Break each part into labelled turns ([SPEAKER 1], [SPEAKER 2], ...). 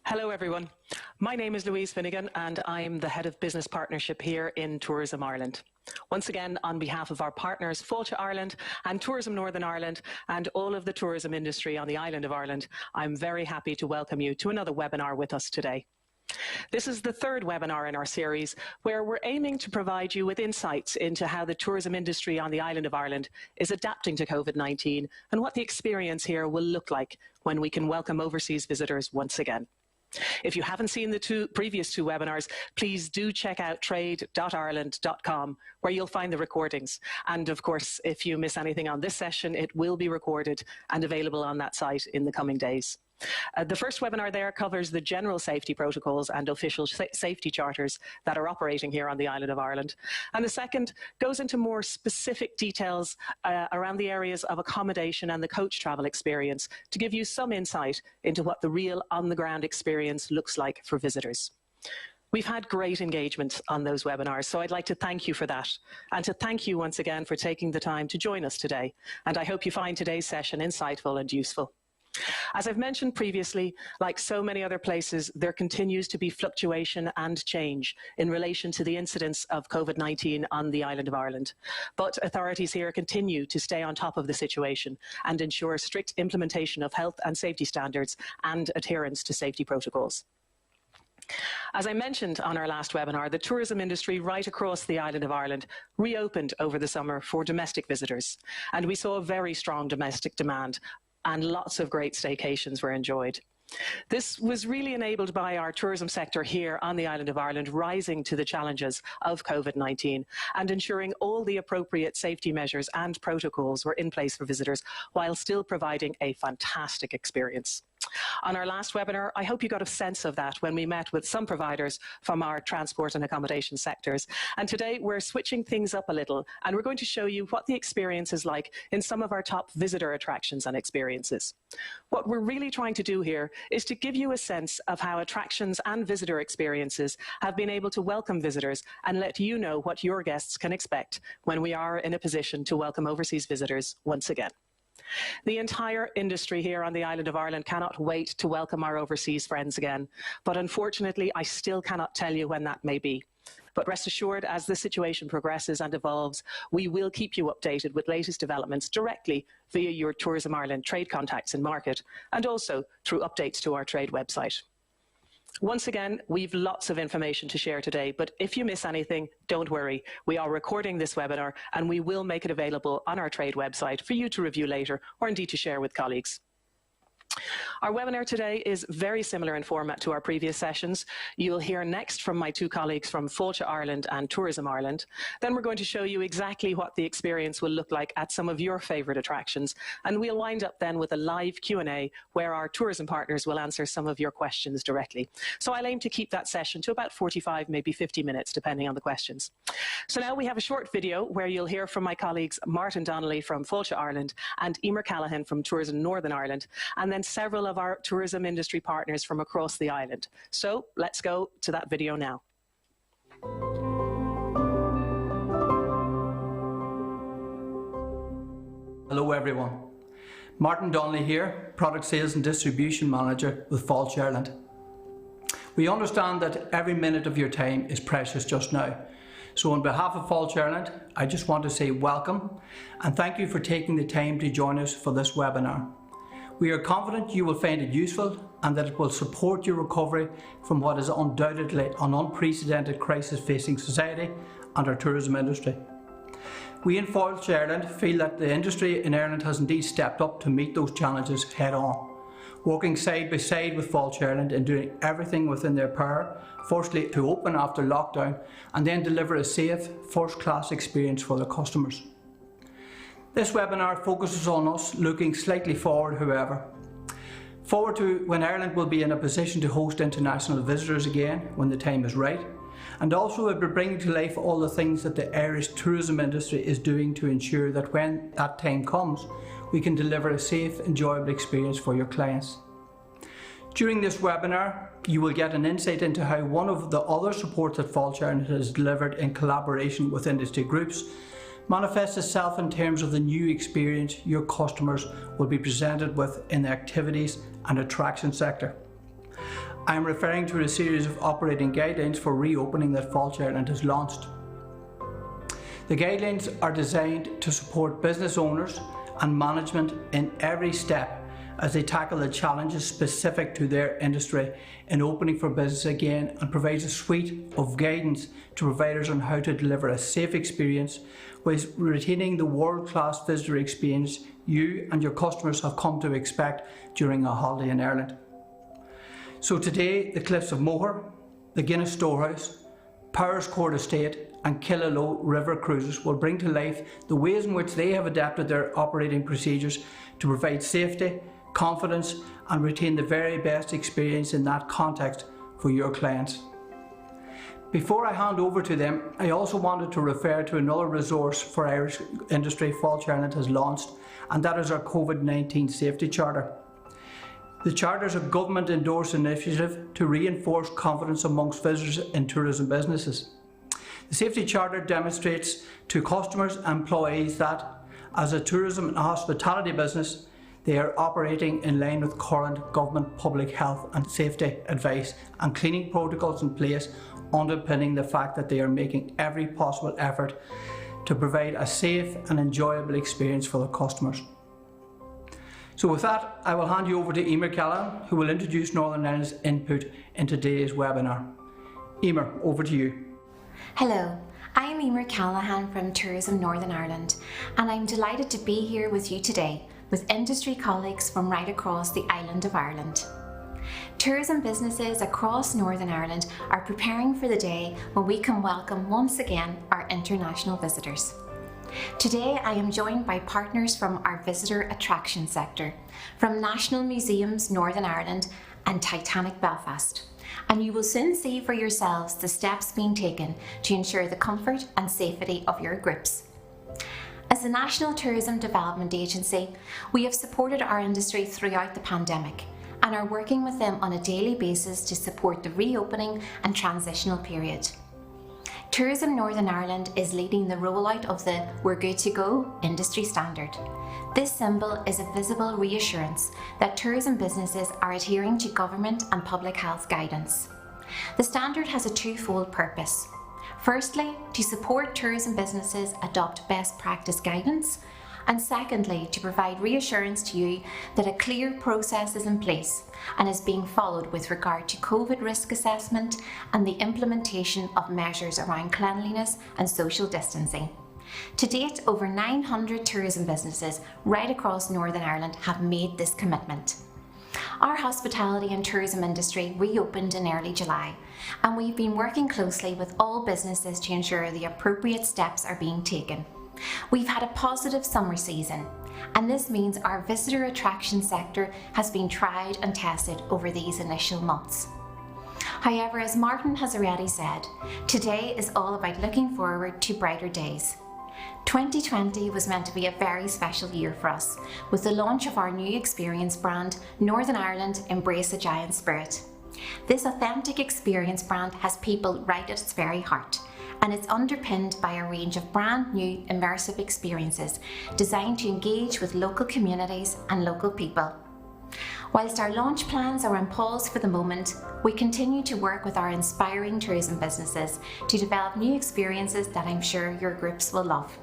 [SPEAKER 1] Hello everyone. My name is Louise Finnegan and I'm the Head of Business Partnership here in Tourism Ireland. Once again, on behalf of our partners Fáilte Ireland and Tourism Northern Ireland and all of the tourism industry on the island of Ireland, I'm very happy to welcome you to another webinar with us today. This is the third webinar in our series where we're aiming to provide you with insights into how the tourism industry on the island of Ireland is adapting to COVID-19 and what the experience here will look like when we can welcome overseas visitors once again. If you haven't seen the previous two webinars, please do check out trade.ireland.com where you'll find the recordings. And of course, if you miss anything on this session, it will be recorded and available on that site in the coming days. The first webinar there covers the general safety protocols and official safety charters that are operating here on the island of Ireland. And the second goes into more specific details around the areas of accommodation and the coach travel experience to give you some insight into what the real on-the-ground experience looks like for visitors. We've had great engagement on those webinars, so I'd like to thank you for that and to thank you once again for taking the time to join us today. And I hope you find today's session insightful and useful. As I've mentioned previously, like so many other places, there continues to be fluctuation and change in relation to the incidence of COVID-19 on the island of Ireland. But authorities here continue to stay on top of the situation and ensure strict implementation of health and safety standards and adherence to safety protocols. As I mentioned on our last webinar, the tourism industry right across the island of Ireland reopened over the summer for domestic visitors, and we saw a very strong domestic demand and lots of great staycations were enjoyed. This was really enabled by our tourism sector here on the island of Ireland rising to the challenges of COVID-19 and ensuring all the appropriate safety measures and protocols were in place for visitors while still providing a fantastic experience. On our last webinar, I hope you got a sense of that when we met with some providers from our transport and accommodation sectors. And today we're switching things up a little and we're going to show you what the experience is like in some of our top visitor attractions and experiences. What we're really trying to do here is to give you a sense of how attractions and visitor experiences have been able to welcome visitors and let you know what your guests can expect when we are in a position to welcome overseas visitors once again. The entire industry here on the island of Ireland cannot wait to welcome our overseas friends again, but unfortunately I still cannot tell you when that may be. But rest assured, as the situation progresses and evolves, we will keep you updated with latest developments directly via your Tourism Ireland trade contacts in market and also through updates to our trade website. Once again, we've lots of information to share today, but if you miss anything, don't worry. We are recording this webinar and we will make it available on our trade website for you to review later or indeed to share with colleagues. Our webinar today is very similar in format to our previous sessions. You'll hear next from my two colleagues from Fáilte Ireland and Tourism Ireland. Then we're going to show you exactly what the experience will look like at some of your favourite attractions. And we'll wind up then with a live Q&A where our tourism partners will answer some of your questions directly. So I'll aim to keep that session to about 45, maybe 50 minutes, depending on the questions. So now we have a short video where you'll hear from my colleagues Martin Donnelly from Fáilte Ireland and Emer Callaghan from Tourism Northern Ireland, and then several of our tourism industry partners from across the island. So let's go to that video now.
[SPEAKER 2] Hello everyone. Martin Donnelly here, Product Sales and Distribution Manager with Fáilte Ireland. We understand that every minute of your time is precious just now. So on behalf of Fáilte Ireland, I just want to say welcome and thank you for taking the time to join us for this webinar. We are confident you will find it useful and that it will support your recovery from what is undoubtedly an unprecedented crisis facing society and our tourism industry. We in Fáilte Ireland feel that the industry in Ireland has indeed stepped up to meet those challenges head on, working side by side with Fáilte Ireland and doing everything within their power, firstly to open after lockdown and then deliver a safe, first-class experience for their customers. This webinar focuses on us looking slightly forward, however. Forward to when Ireland will be in a position to host international visitors again when the time is right, and also it will bring to life all the things that the Irish tourism industry is doing to ensure that when that time comes, we can deliver a safe, enjoyable experience for your clients. During this webinar, you will get an insight into how one of the other support that Fáilte Ireland has delivered in collaboration with industry groups manifests itself in terms of the new experience your customers will be presented with in the activities and attraction sector. I am referring to a series of operating guidelines for reopening that Fáilte Ireland has launched. The guidelines are designed to support business owners and management in every step as they tackle the challenges specific to their industry in opening for business again, and provides a suite of guidance to providers on how to deliver a safe experience whilst retaining the world-class visitor experience you and your customers have come to expect during a holiday in Ireland. So today, the Cliffs of Moher, the Guinness Storehouse, Powerscourt Estate and Killaloe River Cruises will bring to life the ways in which they have adapted their operating procedures to provide safety, confidence and retain the very best experience in that context for your clients. Before I hand over to them, I also wanted to refer to another resource for Irish industry Fáilte Ireland has launched, and that is our COVID-19 Safety Charter. The Charter is a government-endorsed initiative to reinforce confidence amongst visitors in tourism businesses. The Safety Charter demonstrates to customers and employees that, as a tourism and hospitality business, they are operating in line with current government public health and safety advice and cleaning protocols in place, underpinning the fact that they are making every possible effort to provide a safe and enjoyable experience for their customers. So with that, I will hand you over to Emer Callahan, who will introduce Northern Ireland's input in today's webinar. Emer, over to you.
[SPEAKER 3] Hello, I am Emer Callahan from Tourism Northern Ireland, and I'm delighted to be here with you today with industry colleagues from right across the island of Ireland. Tourism businesses across Northern Ireland are preparing for the day when we can welcome once again our international visitors. Today I am joined by partners from our visitor attraction sector, from National Museums Northern Ireland and Titanic Belfast, and you will soon see for yourselves the steps being taken to ensure the comfort and safety of your groups. As the National Tourism Development Agency, we have supported our industry throughout the pandemic and are working with them on a daily basis to support the reopening and transitional period. Tourism Northern Ireland is leading the rollout of the We're Good to Go industry standard. This symbol is a visible reassurance that tourism businesses are adhering to government and public health guidance. The standard has a twofold purpose. Firstly, to support tourism businesses adopt best practice guidance, and secondly, to provide reassurance to you that a clear process is in place and is being followed with regard to COVID risk assessment and the implementation of measures around cleanliness and social distancing. To date, over 900 tourism businesses right across Northern Ireland have made this commitment. Our hospitality and tourism industry reopened in early July, and we've been working closely with all businesses to ensure the appropriate steps are being taken. We've had a positive summer season, and this means our visitor attraction sector has been tried and tested over these initial months. However, as Martin has already said, today is all about looking forward to brighter days. 2020 was meant to be a very special year for us, with the launch of our new experience brand, Northern Ireland Embrace a Giant Spirit. This authentic experience brand has people right at its very heart, and it's underpinned by a range of brand new immersive experiences designed to engage with local communities and local people. Whilst our launch plans are on pause for the moment, we continue to work with our inspiring tourism businesses to develop new experiences that I'm sure your groups will love.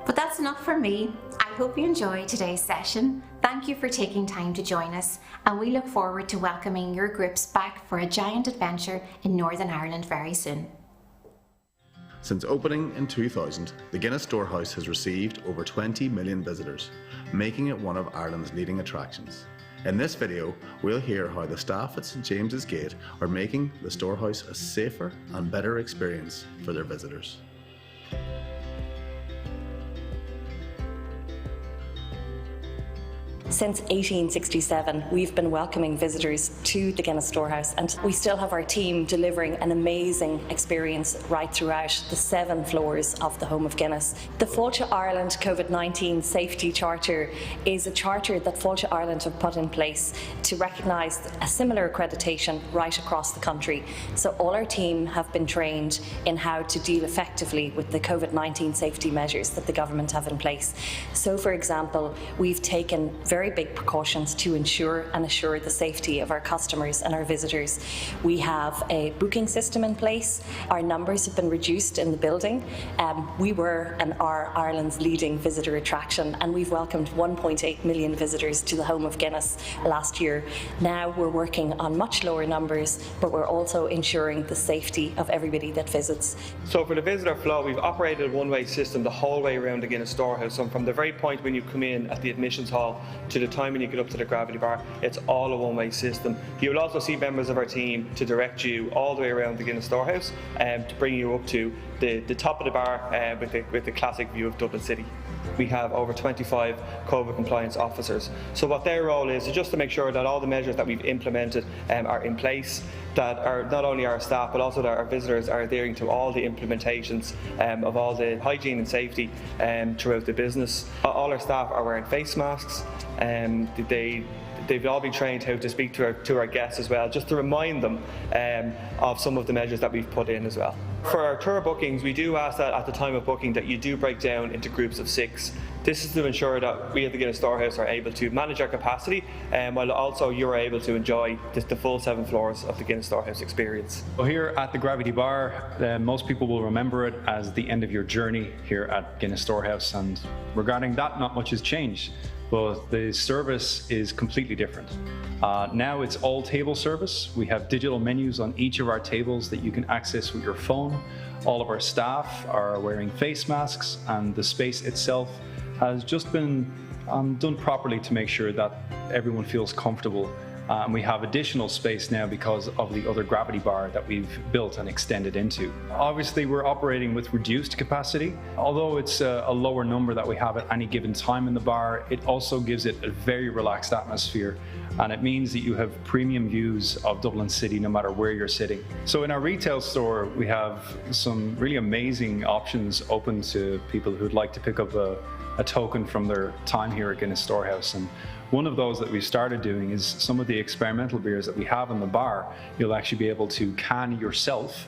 [SPEAKER 3] But that's enough for me. I hope you enjoy today's session. Thank you for taking time to join us, and we look forward to welcoming your groups back for a giant adventure in Northern Ireland very soon.
[SPEAKER 4] Since opening in 2000, the Guinness Storehouse has received over 20 million visitors, making it one of Ireland's leading attractions. In this video, we'll hear how the staff at St James's Gate are making the Storehouse a safer and better experience for their visitors.
[SPEAKER 5] Since 1867, we've been welcoming visitors to the Guinness Storehouse, and we still have our team delivering an amazing experience right throughout the 7 floors of the home of Guinness. The Fáilte Ireland COVID-19 Safety Charter is a charter that Fáilte Ireland have put in place to recognise a similar accreditation right across the country. So all our team have been trained in how to deal effectively with the COVID-19 safety measures that the government have in place. So for example, we've taken very big precautions to ensure and assure the safety of our customers and our visitors. We have a booking system in place. Our numbers have been reduced in the building. We were and are Ireland's leading visitor attraction, and we've welcomed 1.8 million visitors to the home of Guinness last year. Now we're working on much lower numbers, but we're also ensuring the safety of everybody that visits.
[SPEAKER 6] So for the visitor flow, we've operated a one-way system the whole way around the Guinness Storehouse. So from the very point when you come in at the admissions hall to the time when you get up to the gravity bar, it's all a one-way system. You will also see members of our team to direct you all the way around the Guinness Storehouse to bring you up to the top of the bar with the classic view of Dublin City. We have over 25 COVID compliance officers. So what their role is just to make sure that all the measures that we've implemented are in place, that not only our staff but also that our visitors are adhering to all the implementations of all the hygiene and safety throughout the business. All our staff are wearing face masks. They've all been trained how to speak to our guests as well, just to remind them of some of the measures that we've put in as well. For our tour bookings, we do ask that at the time of booking that you do break down into groups of 6. This is to ensure that we at the Guinness Storehouse are able to manage our capacity, while also you're able to enjoy the full 7 floors of the Guinness Storehouse experience.
[SPEAKER 7] Well, here at the Gravity Bar, most people will remember it as the end of your journey here at Guinness Storehouse, and regarding that, not much has changed. But the service is completely different. Now it's all table service. We have digital menus on each of our tables that you can access with your phone. All of our staff are wearing face masks, and the space itself has just been done properly to make sure that everyone feels comfortable. And we have additional space now because of the other gravity bar that we've built and extended into. Obviously, we're operating with reduced capacity. Although it's a lower number that we have at any given time in the bar, it also gives it a very relaxed atmosphere. And it means that you have premium views of Dublin City no matter where you're sitting. So in our retail store, we have some really amazing options open to people who'd like to pick up a token from their time here at Guinness Storehouse. And one of those that we've started doing is some of the experimental beers that we have in the bar. You'll actually be able to can yourself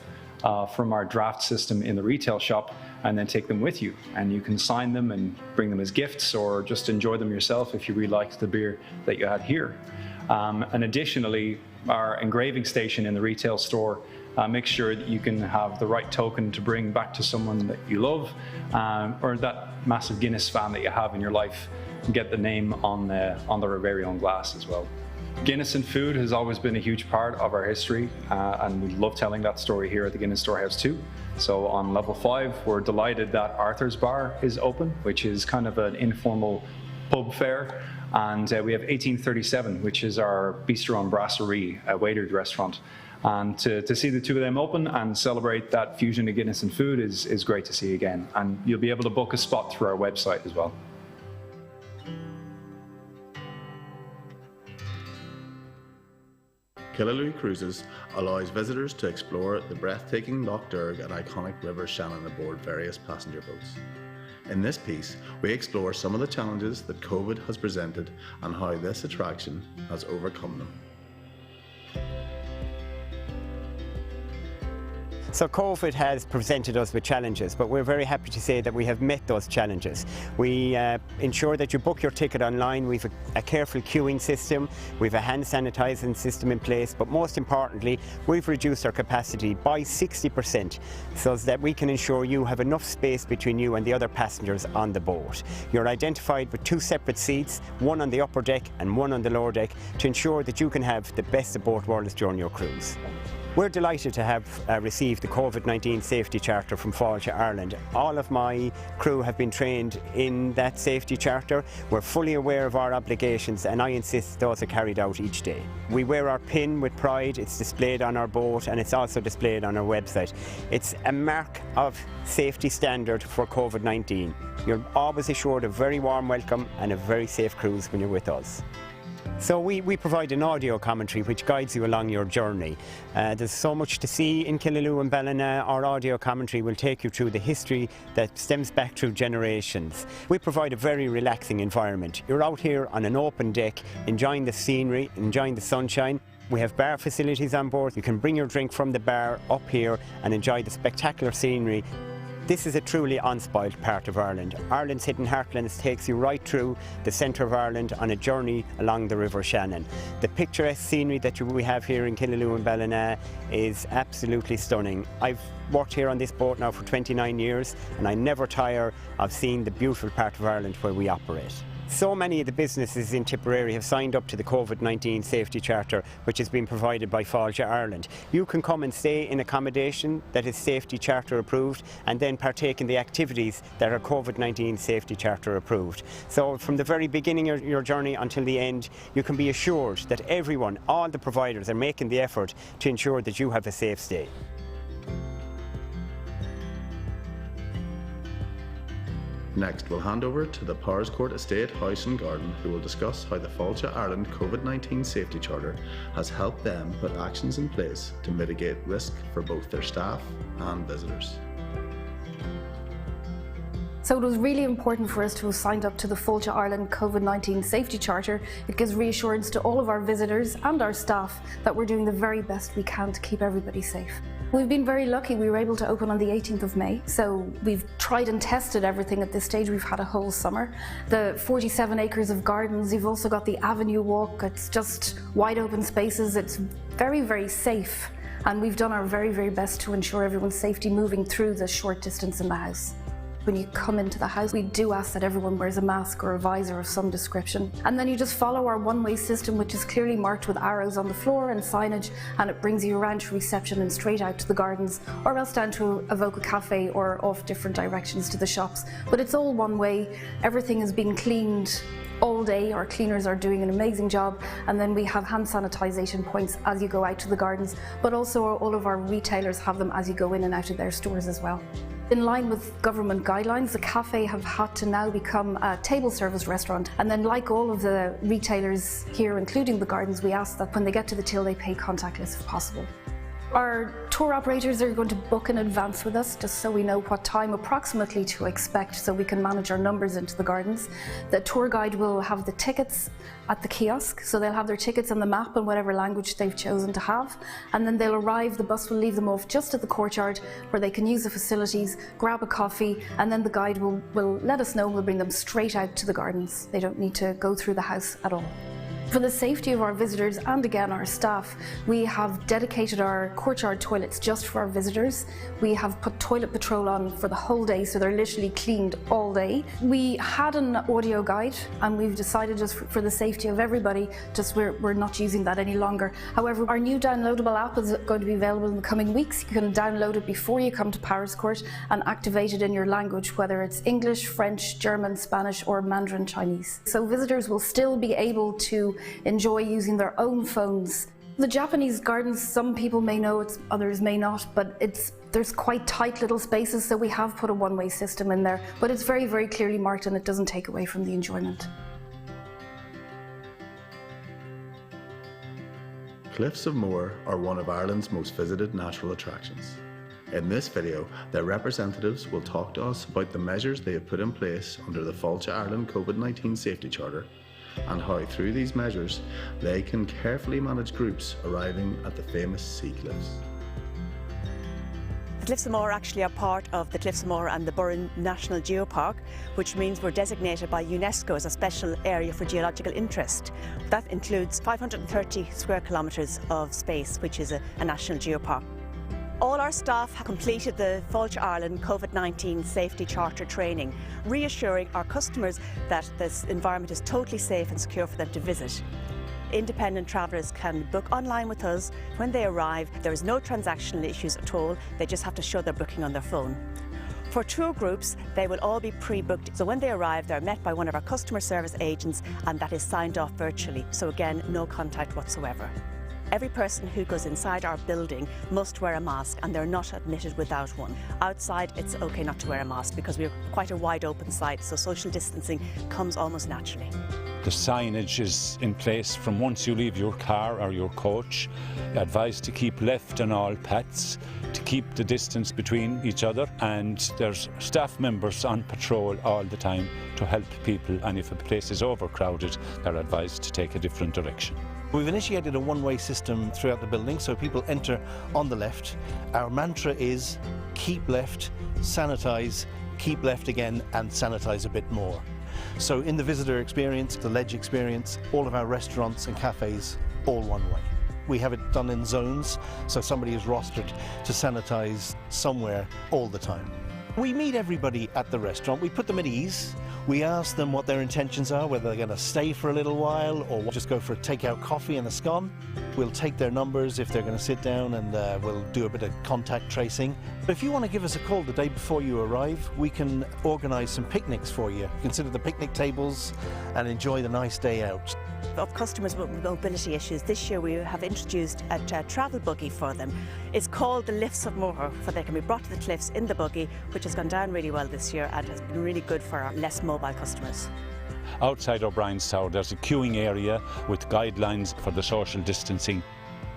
[SPEAKER 7] from our draft system in the retail shop and then take them with you. And you can sign them and bring them as gifts or just enjoy them yourself if you really liked the beer that you had here. And additionally, our engraving station in the retail store makes sure that you can have the right token to bring back to someone that you love or that massive Guinness fan that you have in your life, and get the name on their very own glass as well. Guinness and food has always been a huge part of our history, and we love telling that story here at the Guinness Storehouse too. So on level 5, we're delighted that Arthur's Bar is open, which is kind of an informal pub fare. And we have 1837, which is our bistro and brasserie, a waitered restaurant. And to see the two of them open and celebrate that fusion of Guinness and food is great to see again. And you'll be able to book a spot through our website as well.
[SPEAKER 4] Killaloe Cruises allows visitors to explore the breathtaking Lough Derg and iconic River Shannon aboard various passenger boats. In this piece, we explore some of the challenges that COVID has presented and how this attraction has overcome them.
[SPEAKER 8] So COVID has presented us with challenges, but we're very happy to say that we have met those challenges. We ensure that you book your ticket online. We've a careful queuing system, we've a hand sanitizing system in place, but most importantly, we've reduced our capacity by 60% so that we can ensure you have enough space between you and the other passengers on the boat. You're identified with 2 separate seats, one on the upper deck and one on the lower deck, to ensure that you can have the best of both worlds during your cruise. We're delighted to have received the COVID-19 Safety Charter from Fáilte Ireland. All of my crew have been trained in that safety charter. We're fully aware of our obligations, and I insist those are carried out each day. We wear our pin with pride. It's displayed on our boat and it's also displayed on our website. It's a mark of safety standard for COVID-19. You're always assured a very warm welcome and a very safe cruise when you're with us. So we provide an audio commentary which guides you along your journey. There's so much to see in Killaloe and Ballina. Our audio commentary will take you through the history that stems back through generations. We provide a very relaxing environment. You're out here on an open deck, enjoying the scenery, enjoying the sunshine. We have bar facilities on board. You can bring your drink from the bar up here and enjoy the spectacular scenery. This is a truly unspoilt part of Ireland. Ireland's Hidden Heartlands takes you right through the centre of Ireland on a journey along the River Shannon. The picturesque scenery that we have here in Killaloe and Ballina is absolutely stunning. I've worked here on this boat now for 29 years and I never tire of seeing the beautiful part of Ireland where we operate. So many of the businesses in Tipperary have signed up to the COVID-19 Safety Charter, which has been provided by Fáilte Ireland. You can come and stay in accommodation that is Safety Charter approved and then partake in the activities that are COVID-19 Safety Charter approved. So from the very beginning of your journey until the end, you can be assured that everyone, all the providers, are making the effort to ensure that you have a safe stay.
[SPEAKER 4] Next, we'll hand over to the Powerscourt Estate House and Garden, who will discuss how the Fáilte Ireland COVID-19 Safety Charter has helped them put actions in place to mitigate risk for both their staff and visitors.
[SPEAKER 9] So it was really important for us to have signed up to the Fáilte Ireland COVID-19 Safety Charter. It gives reassurance to all of our visitors and our staff that we're doing the very best we can to keep everybody safe. We've been very lucky. We were able to open on the 18th of May, so we've tried and tested everything at this stage. We've had a whole summer. The 47 acres of gardens, you've also got the Avenue Walk. It's just wide open spaces. It's very, very safe, and we've done our very, very best to ensure everyone's safety moving through the short distance in the house. When you come into the house, we do ask that everyone wears a mask or a visor of some description. And then you just follow our one-way system, which is clearly marked with arrows on the floor and signage, and it brings you around to reception and straight out to the gardens, or else down to Avoca Cafe or off different directions to the shops. But it's all one way. Everything has been cleaned all day. Our cleaners are doing an amazing job, and then we have hand sanitisation points as you go out to the gardens, but also all of our retailers have them as you go in and out of their stores as well. In line with government guidelines, the cafe have had to now become a table service restaurant, and then like all of the retailers here, including the gardens, we ask that when they get to the till they pay contactless if possible. Our tour operators are going to book in advance with us just so we know what time approximately to expect, so we can manage our numbers into the gardens. The tour guide will have the tickets at the kiosk, so they'll have their tickets on the map in whatever language they've chosen to have, and then they'll arrive, the bus will leave them off just at the courtyard where they can use the facilities, grab a coffee, and then the guide will let us know and we'll bring them straight out to the gardens. They don't need to go through the house at all. For the safety of our visitors and again our staff, we have dedicated our courtyard toilets just for our visitors. We have put toilet patrol on for the whole day, so they're literally cleaned all day. We had an audio guide and we've decided just for the safety of everybody, we're not using that any longer. However, our new downloadable app is going to be available in the coming weeks. You can download it before you come to Powerscourt and activate it in your language, whether it's English, French, German, Spanish or Mandarin Chinese. So visitors will still be able to enjoy using their own phones. The Japanese gardens, some people may know it, others may not, but there's quite tight little spaces, so we have put a one-way system in there, but it's very, very clearly marked and it doesn't take away from the enjoyment.
[SPEAKER 4] Cliffs of Moher are one of Ireland's most visited natural attractions. In this video, their representatives will talk to us about the measures they have put in place under the Fáilte Ireland COVID-19 Safety Charter, and how through these measures they can carefully manage groups arriving at the famous sea cliffs.
[SPEAKER 10] The Cliffs of Moher actually are part of the Cliffs of Moher and the Burren National Geopark, which means we're designated by UNESCO as a special area for geological interest. That includes 530 square kilometres of space, which is a national geopark. All our staff have completed the Fáilte Ireland COVID-19 Safety Charter training, reassuring our customers that this environment is totally safe and secure for them to visit. Independent travellers can book online with us. When they arrive, there is no transactional issues at all. They just have to show their booking on their phone. For tour groups, they will all be pre-booked. So when they arrive, they're met by one of our customer service agents, and that is signed off virtually. So again, no contact whatsoever. Every person who goes inside our building must wear a mask, and they're not admitted without one. Outside, it's okay not to wear a mask because we're quite a wide open site, so social distancing comes almost naturally.
[SPEAKER 11] The signage is in place from once you leave your car or your coach. Advised to keep left on all paths, to keep the distance between each other, and there's staff members on patrol all the time to help people, and if a place is overcrowded, they're advised to take a different direction.
[SPEAKER 12] We've initiated a one-way system throughout the building, so people enter on the left. Our mantra is keep left, sanitize, keep left again, and sanitize a bit more. So in the visitor experience, the ledge experience, all of our restaurants and cafes, all one way. We have it done in zones, so somebody is rostered to sanitize somewhere all the time. We meet everybody at the restaurant, we put them at ease, we ask them what their intentions are, whether they're going to stay for a little while or just go for a takeout coffee and a scone. We'll take their numbers if they're going to sit down, and we'll do a bit of contact tracing. But if you want to give us a call the day before you arrive, we can organise some picnics for you. Consider the picnic tables and enjoy the nice day out.
[SPEAKER 10] Of customers with mobility issues, this year we have introduced a travel buggy for them. It's called the Lifts of Moher, for they can be brought to the cliffs in the buggy, which has gone down really well this year and has been really good for our less mobile customers.
[SPEAKER 11] Outside O'Brien's Tower, there's a queuing area with guidelines for the social distancing.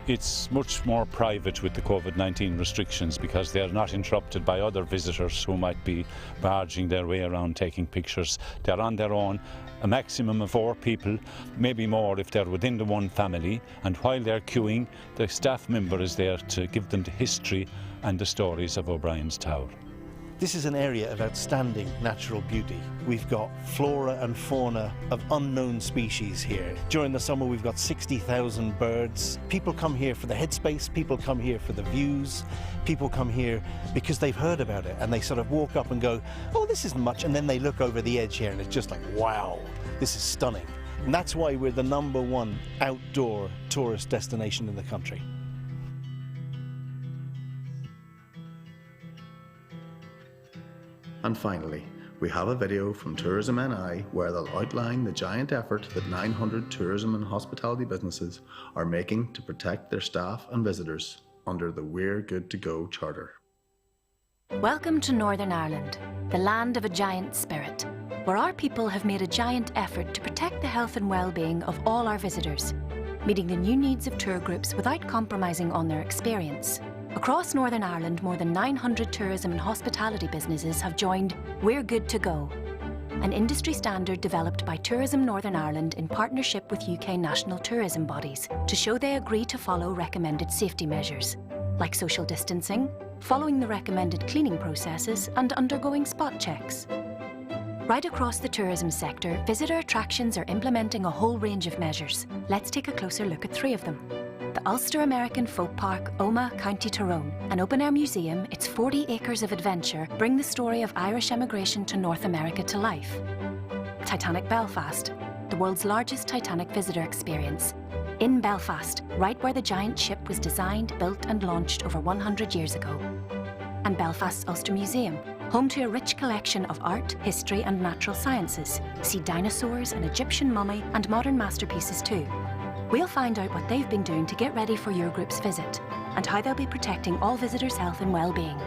[SPEAKER 11] It's much more private with the COVID-19 restrictions because they're not interrupted by other visitors who might be barging their way around taking pictures. They're on their own, a maximum of 4 people, maybe more if they're within the one family, and while they're queuing, the staff member is there to give them the history and the stories of O'Brien's Tower.
[SPEAKER 12] This is an area of outstanding natural beauty. We've got flora and fauna of unknown species here. During the summer we've got 60,000 birds. People come here for the headspace, people come here for the views, people come here because they've heard about it and they sort of walk up and go, oh, this isn't much, and then they look over the edge here and it's just like, wow, this is stunning. And that's why we're the #1 outdoor tourist destination in the country.
[SPEAKER 4] And finally, we have a video from Tourism NI where they'll outline the giant effort that 900 tourism and hospitality businesses are making to protect their staff and visitors under the We're Good to Go Charter.
[SPEAKER 13] Welcome to Northern Ireland, the land of a giant spirit, where our people have made a giant effort to protect the health and well-being of all our visitors, meeting the new needs of tour groups without compromising on their experience. Across Northern Ireland, more than 900 tourism and hospitality businesses have joined We're Good to Go, an industry standard developed by Tourism Northern Ireland in partnership with UK national tourism bodies to show they agree to follow recommended safety measures, like social distancing, following the recommended cleaning processes and undergoing spot checks. Right across the tourism sector, visitor attractions are implementing a whole range of measures. Let's take a closer look at 3 of them. The Ulster American Folk Park, Omagh, County Tyrone, an open-air museum, its 40 acres of adventure bring the story of Irish emigration to North America to life. Titanic Belfast, the world's largest Titanic visitor experience. In Belfast, right where the giant ship was designed, built and launched over 100 years ago. And Belfast's Ulster Museum, home to a rich collection of art, history and natural sciences. See dinosaurs, an Egyptian mummy and modern masterpieces too. We'll find out what they've been doing to get ready for your group's visit and how they'll be protecting all visitors' health and well-being.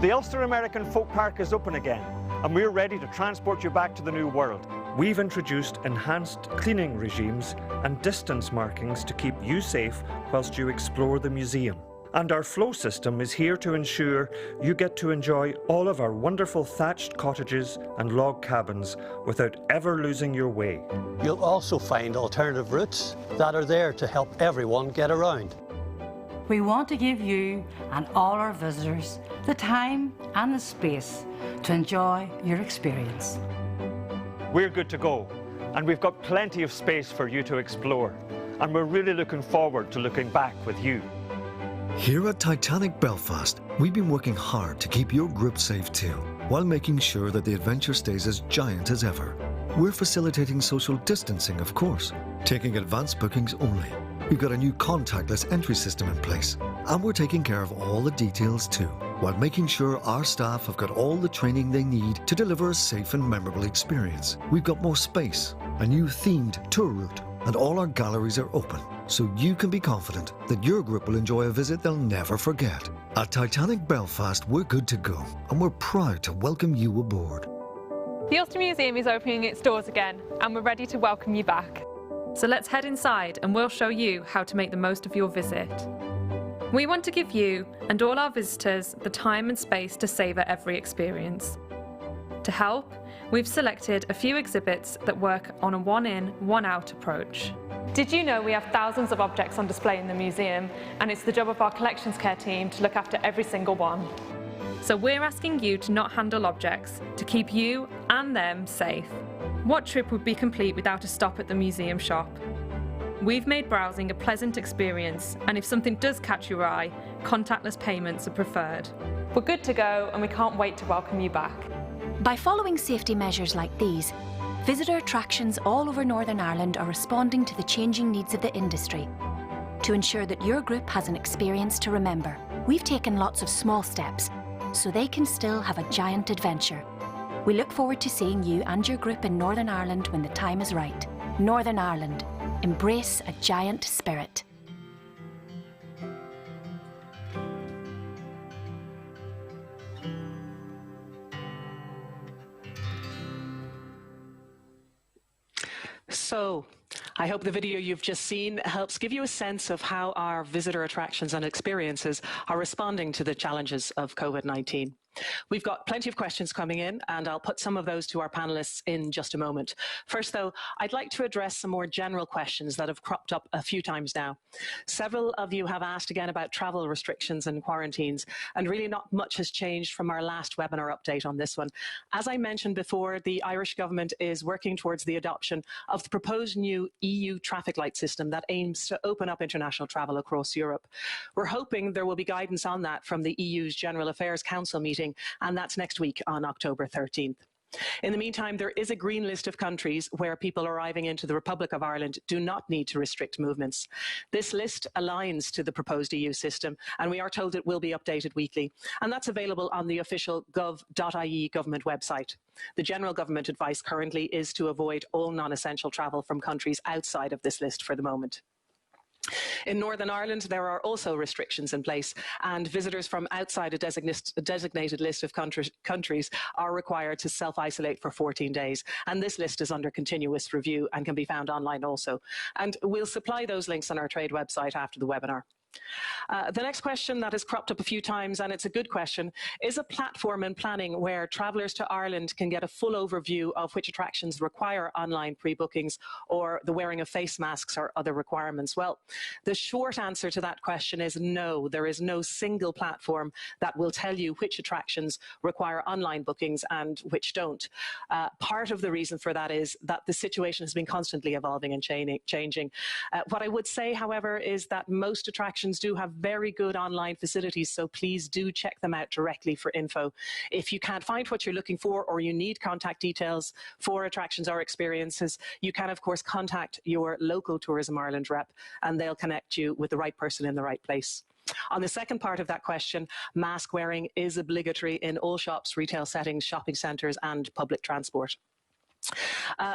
[SPEAKER 14] The Ulster American Folk Park is open again and we're ready to transport you back to the new world. We've introduced enhanced cleaning regimes and distance markings to keep you safe whilst you explore the museum. And our flow system is here to ensure you get to enjoy all of our wonderful thatched cottages and log cabins without ever losing your way.
[SPEAKER 15] You'll also find alternative routes that are there to help everyone get around.
[SPEAKER 16] We want to give you and all our visitors the time and the space to enjoy your experience.
[SPEAKER 14] We're good to go, and we've got plenty of space for you to explore, and we're really looking forward to looking back with you.
[SPEAKER 17] Here at Titanic Belfast, we've been working hard to keep your group safe too, while making sure that the adventure stays as giant as ever. We're facilitating social distancing, of course, taking advance bookings only. We've got a new contactless entry system in place, and we're taking care of all the details too, while making sure our staff have got all the training they need to deliver a safe and memorable experience. We've got more space, a new themed tour route, and all our galleries are open, so you can be confident that your group will enjoy a visit they'll never forget. At Titanic Belfast, we're good to go, and we're proud to welcome you aboard.
[SPEAKER 18] The Ulster Museum is opening its doors again, and we're ready to welcome you back. So let's head inside and we'll show you how to make the most of your visit. We want to give you and all our visitors the time and space to savour every experience. To help, we've selected a few exhibits that work on a one-in, one-out approach. Did you know we have thousands of objects on display in the museum, and it's the job of our collections care team to look after every single one? So we're asking you to not handle objects, to keep you and them safe. What trip would be complete without a stop at the museum shop? We've made browsing a pleasant experience, and if something does catch your eye, contactless payments are preferred. We're good to go, and we can't wait to welcome you back.
[SPEAKER 13] By following safety measures like these, visitor attractions all over Northern Ireland are responding to the changing needs of the industry. To ensure that your group has an experience to remember, we've taken lots of small steps so they can still have a giant adventure. We look forward to seeing you and your group in Northern Ireland when the time is right. Northern Ireland, embrace a giant spirit.
[SPEAKER 1] So, I hope the video you've just seen helps give you a sense of how our visitor attractions and experiences are responding to the challenges of COVID-19. We've got plenty of questions coming in, and I'll put some of those to our panellists in just a moment. First, though, I'd like to address some more general questions that have cropped up a few times now. Several of you have asked again about travel restrictions and quarantines, and really not much has changed from our last webinar update on this one. As I mentioned before, the Irish government is working towards the adoption of the proposed new EU traffic light system that aims to open up international travel across Europe. We're hoping there will be guidance on that from the EU's General Affairs Council meeting, and that's next week on October 13th. In the meantime, there is a green list of countries where people arriving into the Republic of Ireland do not need to restrict movements. This list aligns to the proposed EU system, and we are told it will be updated weekly, and that's available on the official gov.ie government website. The general government advice currently is to avoid all non-essential travel from countries outside of this list for the moment. In Northern Ireland, there are also restrictions in place, and visitors from outside a designated list of countries are required to self-isolate for 14 days. And this list is under continuous review and can be found online also. And we'll supply those links on our trade website after the webinar. The next question that has cropped up a few times, and it's a good question, is a platform in planning where travellers to Ireland can get a full overview of which attractions require online pre-bookings or the wearing of face masks or other requirements? Well, the short answer to that question is no. There is no single platform that will tell you which attractions require online bookings and which don't. Part of the reason for that is that the situation has been constantly evolving and changing. What I would say, however, is that most attractions do have very good online facilities, so please do check them out directly for info. If you can't find what you're looking for, or you need contact details for attractions or experiences, you can of course contact your local Tourism Ireland rep, and they'll connect you with the right person in the right place. On the second part of that question, mask wearing is obligatory in all shops, retail settings, shopping centres and public transport.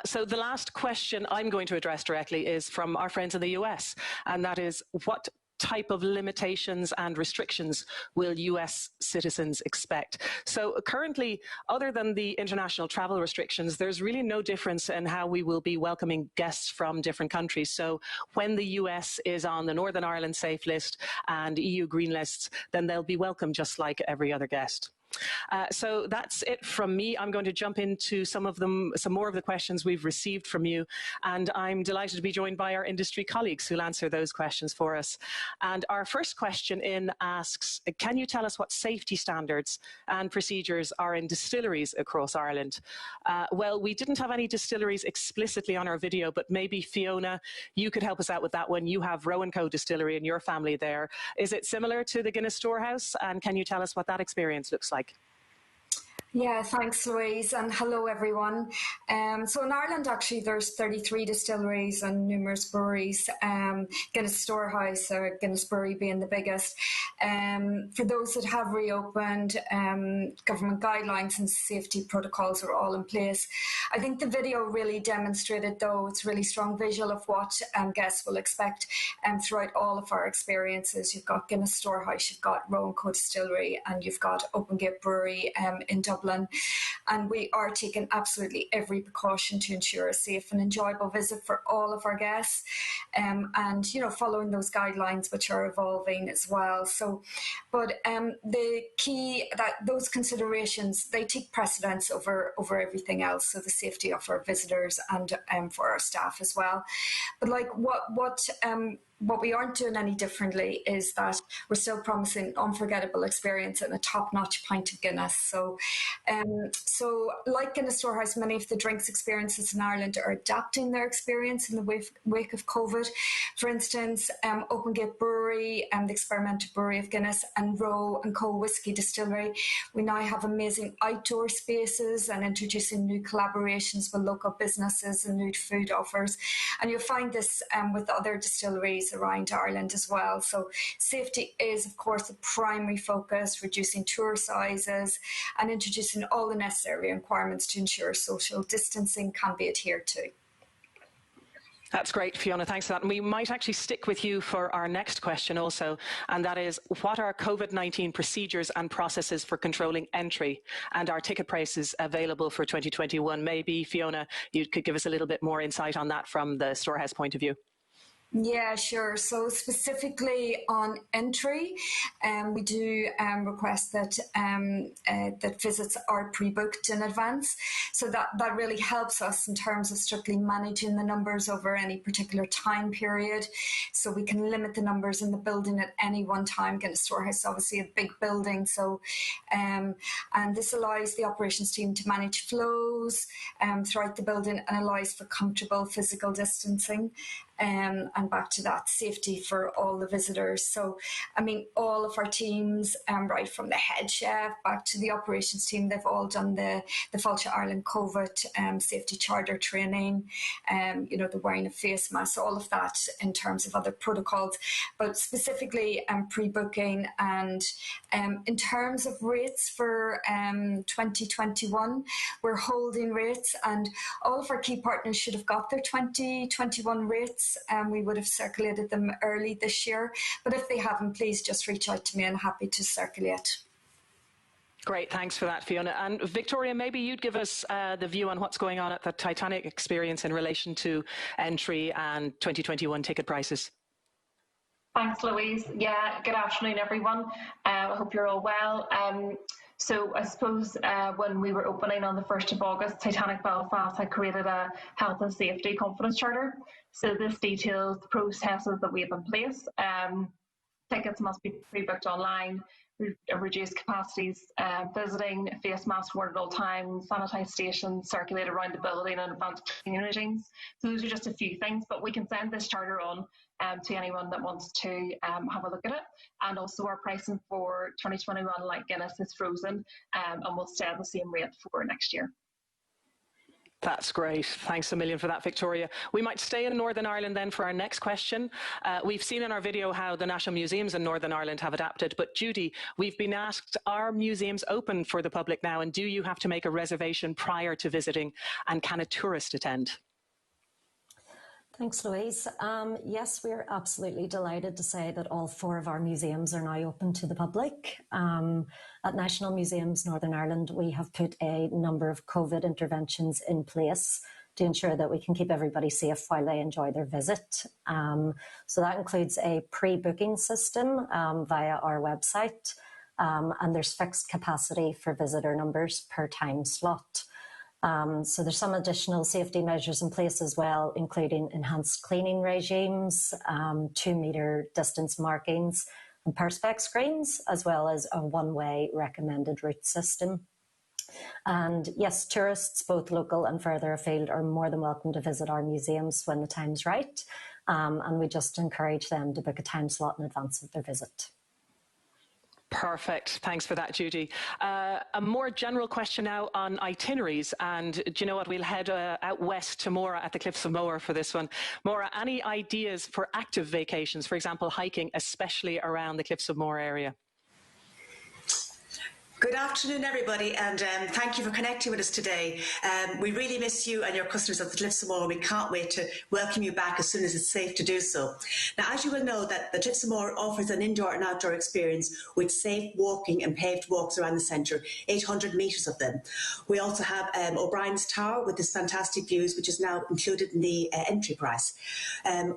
[SPEAKER 1] So the last question I'm going to address directly is from our friends in the US, and that is, what type of limitations and restrictions will US citizens expect? So currently, other than the international travel restrictions, there's really no difference in how we will be welcoming guests from different countries. So when the US is on the Northern Ireland safe list and EU green lists, then they'll be welcome just like every other guest. So that's it from me. I'm going to jump into some more of the questions we've received from you, and I'm delighted to be joined by our industry colleagues who'll answer those questions for us. And our first question in asks, can you tell us what safety standards and procedures are in distilleries across Ireland? Well, we didn't have any distilleries explicitly on our video, but maybe Fiona, you could help us out with that one. You have Rowan Co Distillery in your family there. Is it similar to the Guinness Storehouse? And can you tell us what that experience looks like?
[SPEAKER 19] Yeah, thanks Louise, and hello everyone. So in Ireland actually there's 33 distilleries and numerous breweries, Guinness Storehouse or Guinness Brewery being the biggest. For those that have reopened, government guidelines and safety protocols are all in place. I think the video really demonstrated, though, it's really strong visual of what guests will expect throughout all of our experiences. You've got Guinness Storehouse, you've got Rowan Co Distillery, and you've got Open Gate Brewery in Dublin Dublin, and we are taking absolutely every precaution to ensure a safe and enjoyable visit for all of our guests, and following those guidelines which are evolving as well. So, but the key that those considerations, they take precedence over everything else. So the safety of our visitors and for our staff as well. But like what we aren't doing any differently is that we're still promising unforgettable experience and a top-notch pint of Guinness. So like Guinness Storehouse, many of the drinks experiences in Ireland are adapting their experience in the wake of COVID. For instance, Open Gate Brewery and the Experimental Brewery of Guinness and Roe & Co Whisky Distillery, we now have amazing outdoor spaces and introducing new collaborations with local businesses and new food offers. And you'll find this with other distilleries around Ireland as well. So safety is, of course, the primary focus, reducing tour sizes and introducing all the necessary requirements to ensure social distancing can be adhered to.
[SPEAKER 1] That's great, Fiona. Thanks for that. And we might actually stick with you for our next question also, and that is, what are COVID-19 procedures and processes for controlling entry, and are ticket prices available for 2021? Maybe, Fiona, you could give us a little bit more insight on that from the Storehouse point of view.
[SPEAKER 19] Yeah, sure. So specifically on entry, we do request that that visits are pre-booked in advance. So that really helps us in terms of strictly managing the numbers over any particular time period. So we can limit the numbers in the building at any one time. Guinness Storehouse is obviously a big building, so and this allows the operations team to manage flows throughout the building and allows for comfortable physical distancing. And back to that, safety for all the visitors. So, I mean, all of our teams, right from the head chef back to the operations team, they've all done the Fáilte Ireland COVID safety charter training, the wearing of face masks, all of that in terms of other protocols. But specifically pre-booking and in terms of rates for 2021, we're holding rates, and all of our key partners should have got their 2021 rates. We would have circulated them early this year, but if they haven't, please just reach out to me. I'm happy to circulate.
[SPEAKER 1] Great, thanks for that, Fiona. And Victoria, maybe you'd give us the view on what's going on at the Titanic experience in relation to entry and 2021 ticket prices.
[SPEAKER 20] Thanks, Louise. Yeah, good afternoon, everyone. I hope you're all well. So I suppose when we were opening on the 1st of August, Titanic Belfast had created a health and safety confidence charter. So this details the processes that we have in place. Tickets must be pre-booked online, reduced capacities, visiting, face masks worn at all times, sanitised stations, circulate around the building, and advanced cleaning regimes. So those are just a few things, but we can send this charter on to anyone that wants to have a look at it. And also our pricing for 2021, like Guinness, is frozen and will stay at the same rate for next year.
[SPEAKER 1] That's great. Thanks a million for that, Victoria. We might stay in Northern Ireland then for our next question. We've seen in our video how the National Museums in Northern Ireland have adapted, but Judy, we've been asked, are museums open for the public now, and do you have to make a reservation prior to visiting, and can a tourist attend?
[SPEAKER 21] Thanks, Louise. Yes, we're absolutely delighted to say that all 4 of our museums are now open to the public. At National Museums Northern Ireland, we have put a number of COVID interventions in place to ensure that we can keep everybody safe while they enjoy their visit. So that includes a pre-booking system via our website, and there's fixed capacity for visitor numbers per time slot. So there's some additional safety measures in place as well, including enhanced cleaning regimes, 2-metre distance markings and perspex screens, as well as a one-way recommended route system. And yes, tourists, both local and further afield, are more than welcome to visit our museums when the time's right. And we just encourage them to book a time slot in advance of their visit.
[SPEAKER 1] Perfect. Thanks for that, Judy. A more general question now on itineraries. And do you know what? We'll head out west to Mora at the Cliffs of Moher for this one. Mora, any ideas for active vacations, for example, hiking, especially around the Cliffs of Moher area?
[SPEAKER 2] Good afternoon, everybody, and thank you for connecting with us today. We really miss you and your customers at the Cliffs of Moher. We can't wait to welcome you back as soon as it's safe to do so. Now, as you will know, that the Cliffs of Moher offers an indoor and outdoor experience with safe walking and paved walks around the centre, 800 metres of them. We also have O'Brien's Tower with its fantastic views, which is now included in the entry price.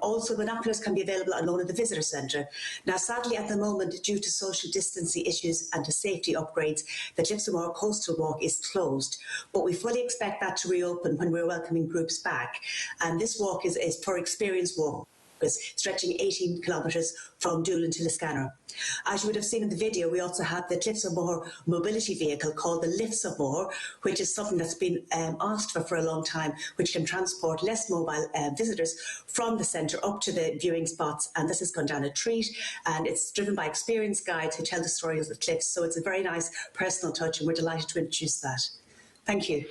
[SPEAKER 2] Also, binoculars can be available on loan at the visitor centre. Now, sadly, at the moment, due to social distancing issues and to safety upgrades, the Cliffs of Moher Coastal Walk is closed, but we fully expect that to reopen when we're welcoming groups back. And this walk is for experienced walkers, stretching 18 kilometres from Doolin to Liscannor. As you would have seen in the video, we also have the Cliffs of Moher mobility vehicle called the Lifts of Moher, which is something that's been asked for a long time, which can transport less mobile visitors from the centre up to the viewing spots. And this has gone down a treat, and it's driven by experienced guides who tell the story of the cliffs. So it's a very nice personal touch, and we're delighted to introduce that. Thank you.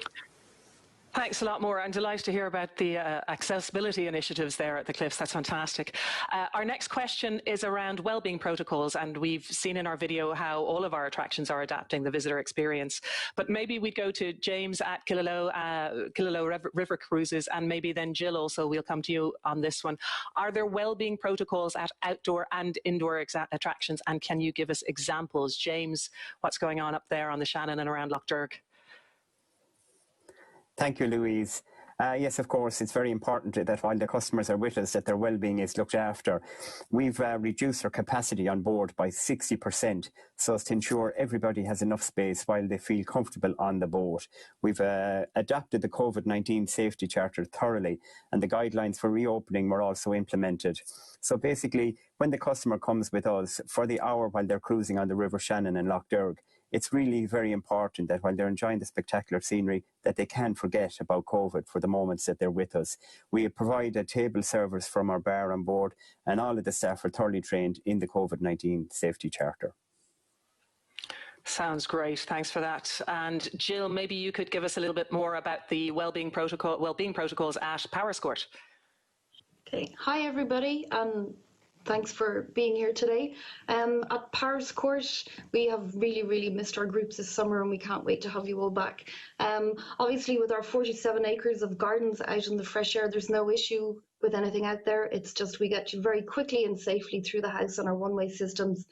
[SPEAKER 1] Thanks a lot, Maura. I'm delighted to hear about the accessibility initiatives there at the Cliffs. That's fantastic. Our next question is around wellbeing protocols, and we've seen in our video how all of our attractions are adapting the visitor experience. But maybe we'd go to James at Killaloe River Cruises, and maybe then Jill also, we'll come to you on this one. Are there wellbeing protocols at outdoor and indoor attractions, and can you give us examples? James, what's going on up there on the Shannon and around Lough Derg?
[SPEAKER 8] Thank you, Louise. Yes, of course, it's very important that while the customers are with us, that their well-being is looked after. We've reduced our capacity on board by 60%, so as to ensure everybody has enough space while they feel comfortable on the boat. We've adapted the COVID-19 safety charter thoroughly, and the guidelines for reopening were also implemented. So basically, when the customer comes with us for the hour while they're cruising on the River Shannon and Lough Derg, it's really very important that while they're enjoying the spectacular scenery, that they can forget about COVID for the moments that they're with us. We provide a table service from our bar on board, and all of the staff are thoroughly trained in the COVID-19 safety charter.
[SPEAKER 1] Sounds great. Thanks for that. And Jill, maybe you could give us a little bit more about the wellbeing protocols at Powerscourt.
[SPEAKER 22] Okay. Hi, everybody. Thanks for being here today. At Powerscourt, we have really missed our groups this summer, and we can't wait to have you all back. Obviously, with our 47 acres of gardens out in the fresh air, there's no issue with anything out there. It's just we get you very quickly and safely through the house on our one-way systems.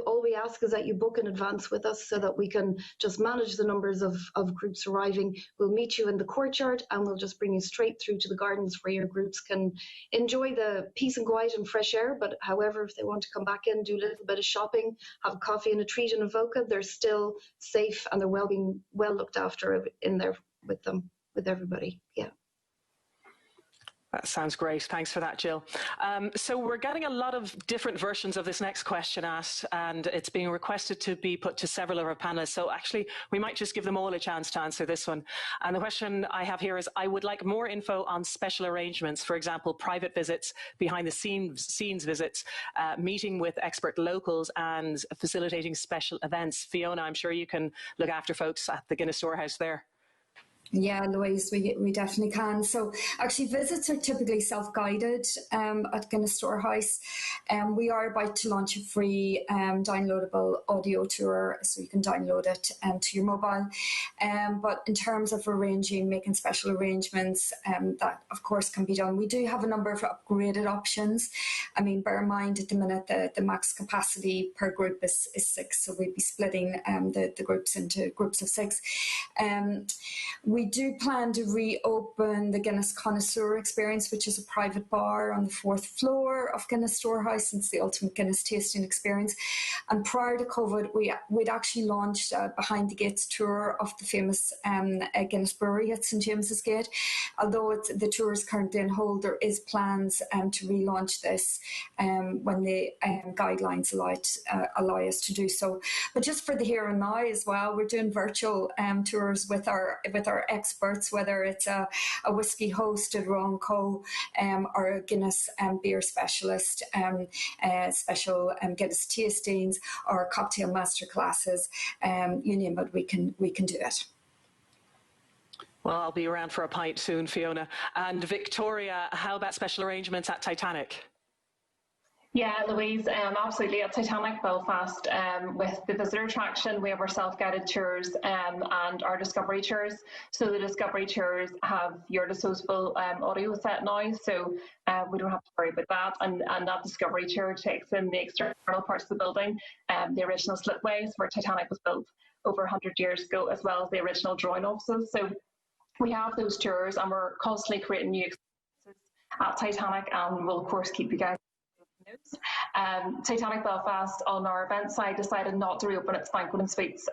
[SPEAKER 22] All we ask is that you book in advance with us so that we can just manage the numbers of groups arriving. We'll meet you in the courtyard, and we'll just bring you straight through to the gardens where your groups can enjoy the peace and quiet and fresh air. But however, if they want to come back in, do a little bit of shopping, have a coffee and a treat in Avoca, they're still safe and they're well looked after in there with them, with everybody. Yeah.
[SPEAKER 1] That sounds great. Thanks for that, Jill. So we're getting a lot of different versions of this next question asked, and it's being requested to be put to several of our panelists. So actually, we might just give them all a chance to answer this one. And the question I have here is, I would like more info on special arrangements, for example, private visits, behind the scenes visits, meeting with expert locals, and facilitating special events. Fiona, I'm sure you can look after folks at the Guinness Storehouse there.
[SPEAKER 19] Yeah, Louise, we definitely can. So actually visits are typically self-guided at Guinness Storehouse. We are about to launch a free downloadable audio tour, so you can download it to your mobile. But in terms of making special arrangements, that of course can be done. We do have a number of upgraded options. I mean, bear in mind at the minute the max capacity per group is 6, so we'd be splitting the groups into groups of 6. We do plan to reopen the Guinness Connoisseur Experience, which is a private bar on the 4th floor of Guinness Storehouse. It's the ultimate Guinness tasting experience. And prior to COVID, we'd actually launched a Behind the Gates tour of the famous Guinness Brewery at St James's Gate. Although the tour is currently on hold, there is plans to relaunch this when the guidelines allow us to do so. But just for the here and now as well, we're doing virtual tours with our experts, whether it's a whisky host at Ronco or a Guinness beer specialist, special Guinness tastings or cocktail masterclasses. You name it, we can do it.
[SPEAKER 1] Well, I'll be around for a pint soon, Fiona. And Victoria, how about special arrangements at Titanic?
[SPEAKER 20] Yeah, Louise, absolutely. At Titanic Belfast, with the visitor attraction, we have our self-guided tours and our discovery tours. So the discovery tours have your disposable audio set now, so we don't have to worry about that. And that discovery tour takes in the external parts of the building, the original slipways where Titanic was built over 100 years ago, as well as the original drawing offices. So we have those tours, and we're constantly creating new experiences at Titanic, and we'll of course keep you guys. Titanic Belfast on our event side decided not to reopen its banquet and suites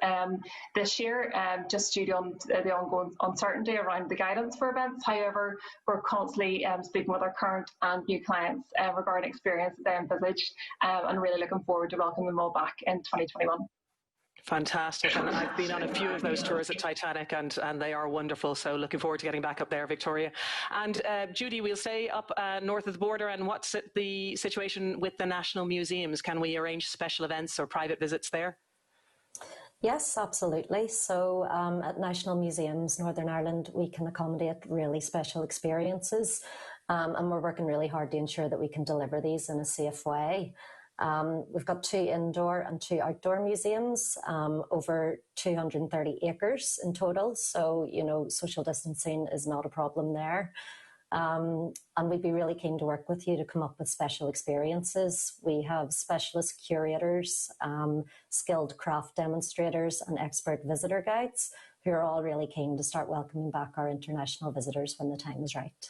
[SPEAKER 20] this year, just due to the ongoing uncertainty around the guidance for events. However, we're constantly speaking with our current and new clients regarding experience that they envisaged, and really looking forward to welcoming them all back in 2021.
[SPEAKER 1] Fantastic, and I've been on a few of those tours at Titanic, and they are wonderful, so looking forward to getting back up there, Victoria. And Judy, we'll stay up north of the border, and what's the situation with the national museums? Can we arrange special events or private visits there?
[SPEAKER 21] Yes, absolutely. So at National Museums Northern Ireland, we can accommodate really special experiences, and we're working really hard to ensure that we can deliver these in a safe way. We've got 2 indoor and 2 outdoor museums, over 230 acres in total. So, you know, social distancing is not a problem there. And we'd be really keen to work with you to come up with special experiences. We have specialist curators, skilled craft demonstrators, and expert visitor guides who are all really keen to start welcoming back our international visitors when the time is right.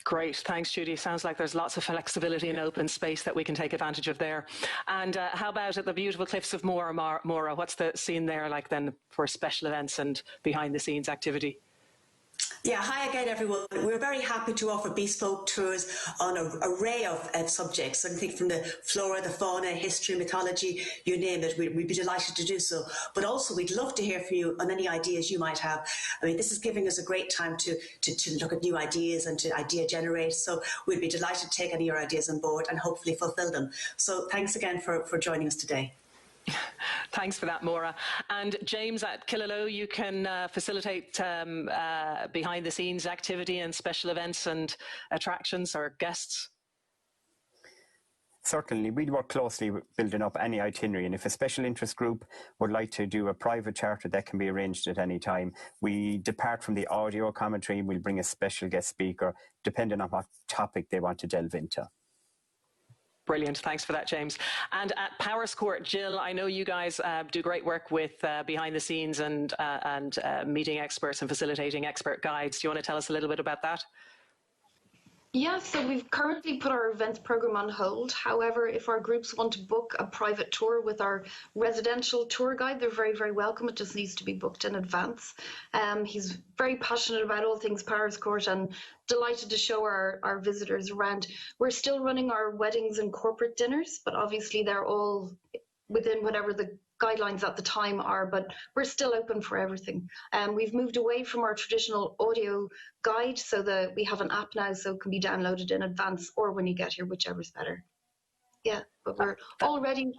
[SPEAKER 1] Great, thanks Judy. Sounds like there's lots of flexibility and open space that we can take advantage of there. And how about at the beautiful cliffs of Moher, Maura? What's the scene there like then for special events and behind the scenes activity?
[SPEAKER 2] Yeah, hi again, everyone. We're very happy to offer bespoke tours on an array of subjects. Anything from the flora, the fauna, history, mythology, you name it. We'd be delighted to do so. But also, we'd love to hear from you on any ideas you might have. I mean, this is giving us a great time to look at new ideas and to idea generate. So we'd be delighted to take any of your ideas on board and hopefully fulfill them. So thanks again for joining us today.
[SPEAKER 1] Thanks for that, Maura. And James at Killaloe, you can facilitate behind-the-scenes activity and special events and attractions or guests?
[SPEAKER 8] Certainly, we work closely with building up any itinerary, and if a special interest group would like to do a private charter, that can be arranged at any time. We depart from the audio commentary, we'll bring a special guest speaker, depending on what topic they want to delve into.
[SPEAKER 1] Brilliant. Thanks for that, James. And at Powerscourt, Jill, I know you guys do great work with behind the scenes and meeting experts and facilitating expert guides. Do you want to tell us a little bit about that?
[SPEAKER 22] Yeah, so we've currently put our events program on hold. However, if our groups want to book a private tour with our residential tour guide, they're very, very welcome. It just needs to be booked in advance. He's very passionate about all things Powerscourt and delighted to show our visitors around. We're still running our weddings and corporate dinners, but obviously they're all within whatever the guidelines at the time are, but we're still open for everything. We've moved away from our traditional audio guide so that we have an app now, so it can be downloaded in advance or when you get here, whichever's better. Yeah, but we're all ready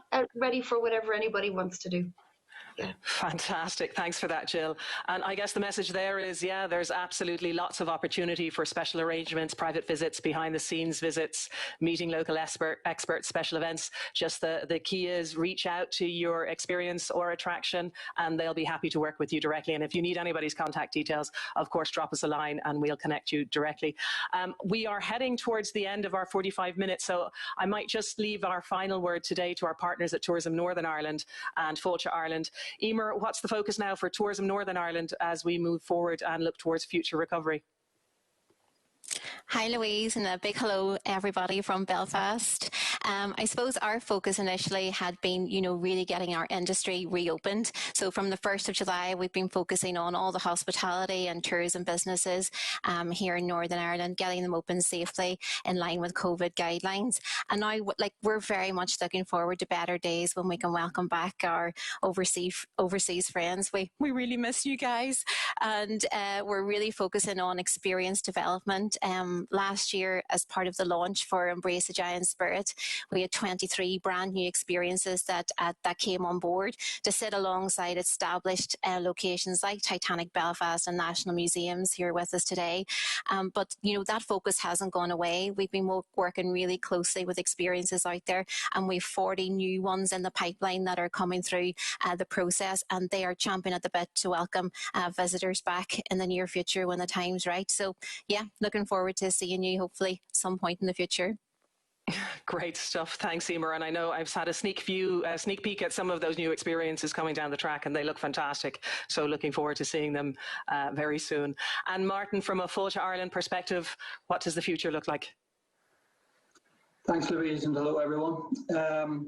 [SPEAKER 22] for whatever anybody wants to do. Yeah.
[SPEAKER 1] Fantastic. Thanks for that, Jill. And I guess the message there is, yeah, there's absolutely lots of opportunity for special arrangements, private visits, behind the scenes visits, meeting local experts, special events. Just the key is reach out to your experience or attraction and they'll be happy to work with you directly. And if you need anybody's contact details, of course, drop us a line and we'll connect you directly. We are heading towards the end of our 45 minutes, so I might just leave our final word today to our partners at Tourism Northern Ireland and Fáilte Ireland. Emer, what's the focus now for Tourism Northern Ireland as we move forward and look towards future recovery?
[SPEAKER 3] Hi Louise, and a big hello everybody from Belfast. I suppose our focus initially had been, really getting our industry reopened. So from the 1st of July, we've been focusing on all the hospitality and tourism businesses here in Northern Ireland, getting them open safely in line with COVID guidelines. And now, we're very much looking forward to better days when we can welcome back our overseas friends. We really miss you guys, and we're really focusing on experience development last year, as part of the launch for Embrace a Giant Spirit, we had 23 brand new experiences that came on board to sit alongside established locations like Titanic Belfast and National Museums here with us today. But that focus hasn't gone away. We've been working really closely with experiences out there, and we've 40 new ones in the pipeline that are coming through the process, and they are champing at the bit to welcome visitors back in the near future when the time's right. So yeah, looking forward to seeing you hopefully some point in the future.
[SPEAKER 1] Great stuff. Thanks, Emer. And I know I've had a sneak peek at some of those new experiences coming down the track, and they look fantastic. So looking forward to seeing them very soon. And Martin, from a Fáilte Ireland perspective, what does the future look like?
[SPEAKER 5] Thanks, Louise, and hello, everyone.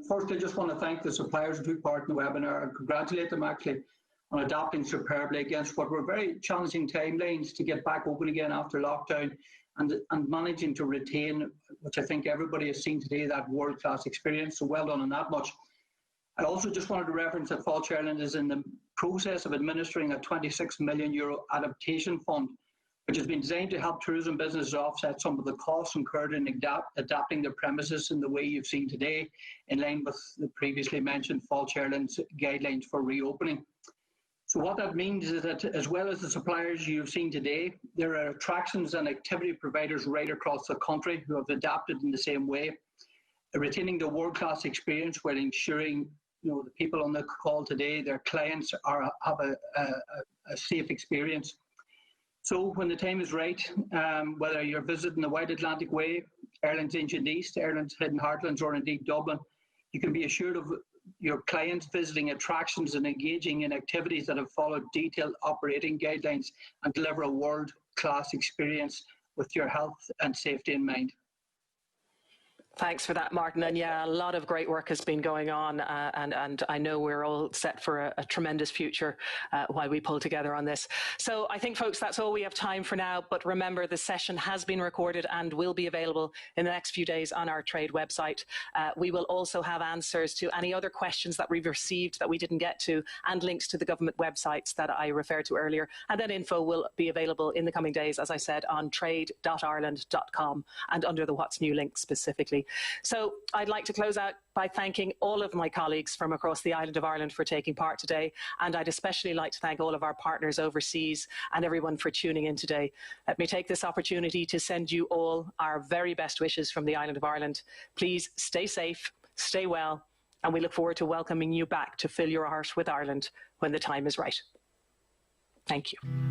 [SPEAKER 5] Firstly, I just want to thank the suppliers who took part in the webinar and congratulate them actually on adapting superbly against what were very challenging timelines to get back open again after lockdown, and managing to retain, which I think everybody has seen today, that world-class experience. So well done on that much. I also just wanted to reference that Fáilte Ireland is in the process of administering a €26 million adaptation fund, which has been designed to help tourism businesses offset some of the costs incurred in adapting their premises in the way you've seen today, in line with the previously mentioned Fáilte Ireland's guidelines for reopening. So what that means is that, as well as the suppliers you've seen today, there are attractions and activity providers right across the country who have adapted in the same way, retaining the world-class experience while ensuring the people on the call today, their clients, have a safe experience. So when the time is right, whether you're visiting the Wide Atlantic Way, Ireland's ancient East, Ireland's hidden heartlands, or indeed Dublin, you can be assured of your clients visiting attractions and engaging in activities that have followed detailed operating guidelines and deliver a world-class experience with your health and safety in mind.
[SPEAKER 1] Thanks for that, Martin. And yeah, a lot of great work has been going on, and I know we're all set for a tremendous future while we pull together on this. So I think, folks, that's all we have time for now. But remember, the session has been recorded and will be available in the next few days on our trade website. We will also have answers to any other questions that we've received that we didn't get to, and links to the government websites that I referred to earlier. And that info will be available in the coming days, as I said, on trade.ireland.com and under the What's New link specifically. So I'd like to close out by thanking all of my colleagues from across the island of Ireland for taking part today. And I'd especially like to thank all of our partners overseas and everyone for tuning in today. Let me take this opportunity to send you all our very best wishes from the island of Ireland. Please stay safe, stay well, and we look forward to welcoming you back to fill your heart with Ireland when the time is right. Thank you.